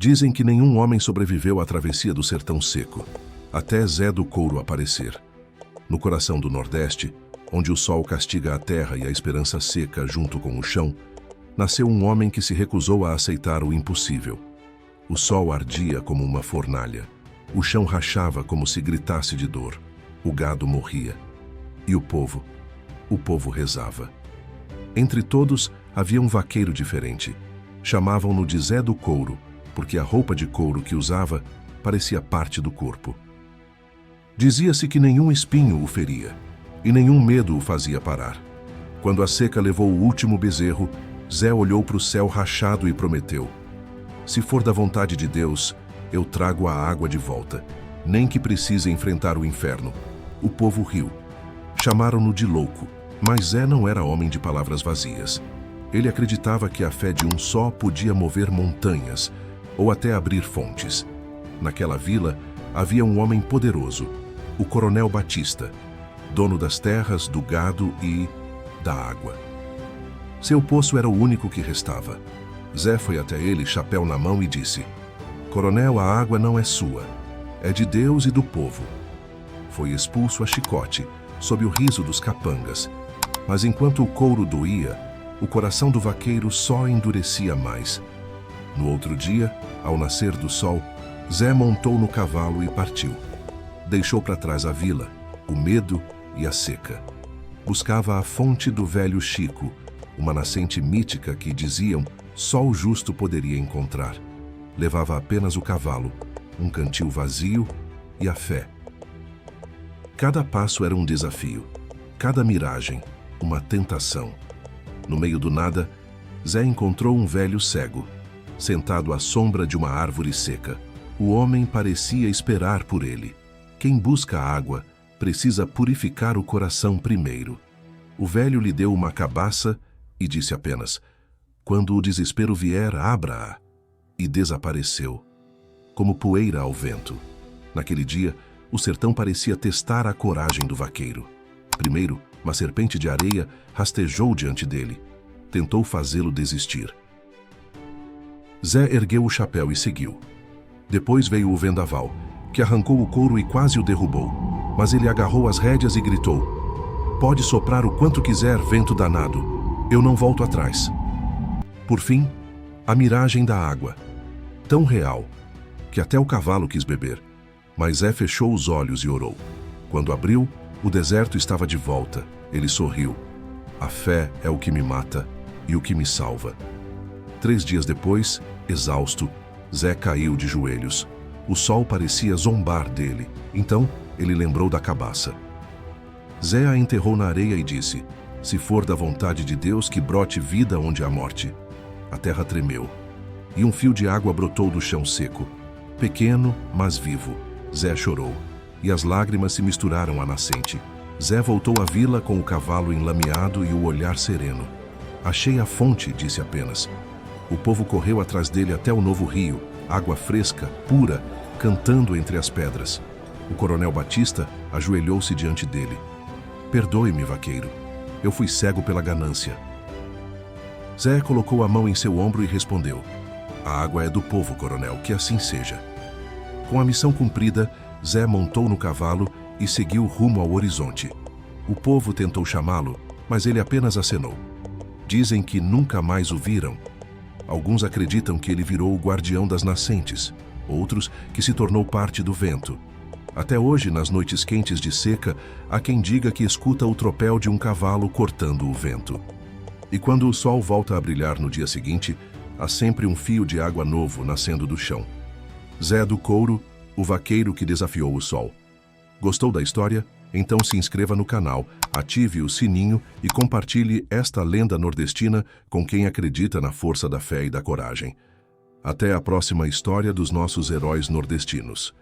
Dizem que nenhum homem sobreviveu à travessia do sertão seco, até Zé do Couro aparecer. No coração do Nordeste, onde o sol castiga a terra e a esperança seca junto com o chão, nasceu um homem que se recusou a aceitar o impossível. O sol ardia como uma fornalha, o chão rachava como se gritasse de dor, o gado morria. E o povo rezava. Entre todos havia um vaqueiro diferente. Chamavam-no de Zé do Couro, porque a roupa de couro que usava parecia parte do corpo. Dizia-se que nenhum espinho o feria, e nenhum medo o fazia parar. Quando a seca levou o último bezerro, Zé olhou para o céu rachado e prometeu: se for da vontade de Deus, eu trago a água de volta, nem que precise enfrentar o inferno. O povo riu. Chamaram-no de louco, mas Zé não era homem de palavras vazias. Ele acreditava que a fé de um só podia mover montanhas, ou até abrir fontes. Naquela vila havia um homem poderoso, o Coronel Batista, dono das terras, do gado e da água. Seu poço era o único que restava. Zé foi até ele, chapéu na mão, e disse: Coronel, a água não é sua, é de Deus e do povo. Foi expulso a chicote, sob o riso dos capangas, mas enquanto o couro doía, o coração do vaqueiro só endurecia mais. No outro dia, ao nascer do sol, Zé montou no cavalo e partiu. Deixou para trás a vila, o medo e a seca. Buscava a fonte do velho Chico, uma nascente mítica que, diziam, só o justo poderia encontrar. Levava apenas o cavalo, um cantil vazio e a fé. Cada passo era um desafio, cada miragem, uma tentação. No meio do nada, Zé encontrou um velho cego, sentado à sombra de uma árvore seca. O homem parecia esperar por ele. Quem busca água precisa purificar o coração primeiro. O velho lhe deu uma cabaça e disse apenas: quando o desespero vier, abra-a. E desapareceu, como poeira ao vento. Naquele dia, o sertão parecia testar a coragem do vaqueiro. Primeiro, uma serpente de areia rastejou diante dele. Tentou fazê-lo desistir. Zé ergueu o chapéu e seguiu. Depois veio o vendaval, que arrancou o couro e quase o derrubou. Mas ele agarrou as rédeas e gritou: pode soprar o quanto quiser, vento danado. Eu não volto atrás. Por fim, a miragem da água, tão real, que até o cavalo quis beber. Mas Zé fechou os olhos e orou. Quando abriu, o deserto estava de volta. Ele sorriu. A fé é o que me mata e o que me salva. 3 dias depois, exausto, Zé caiu de joelhos. O sol parecia zombar dele. Então, ele lembrou da cabaça. Zé a enterrou na areia e disse: se for da vontade de Deus, que brote vida onde há morte. A terra tremeu, e um fio de água brotou do chão seco. Pequeno, mas vivo, Zé chorou, e as lágrimas se misturaram à nascente. Zé voltou à vila com o cavalo enlameado e o olhar sereno. Achei a fonte, disse apenas. O povo correu atrás dele até o novo rio, água fresca, pura, cantando entre as pedras. O Coronel Batista ajoelhou-se diante dele. Perdoe-me, vaqueiro. Eu fui cego pela ganância. Zé colocou a mão em seu ombro e respondeu: a água é do povo, coronel, que assim seja. Com a missão cumprida, Zé montou no cavalo e seguiu rumo ao horizonte. O povo tentou chamá-lo, mas ele apenas acenou. Dizem que nunca mais o viram. Alguns acreditam que ele virou o guardião das nascentes, outros que se tornou parte do vento. Até hoje, nas noites quentes de seca, há quem diga que escuta o tropel de um cavalo cortando o vento. E quando o sol volta a brilhar no dia seguinte, há sempre um fio de água novo nascendo do chão. Zé do Couro, o vaqueiro que desafiou o sol. Gostou da história? Então se inscreva no canal, ative o sininho e compartilhe esta lenda nordestina com quem acredita na força da fé e da coragem. Até a próxima história dos nossos heróis nordestinos.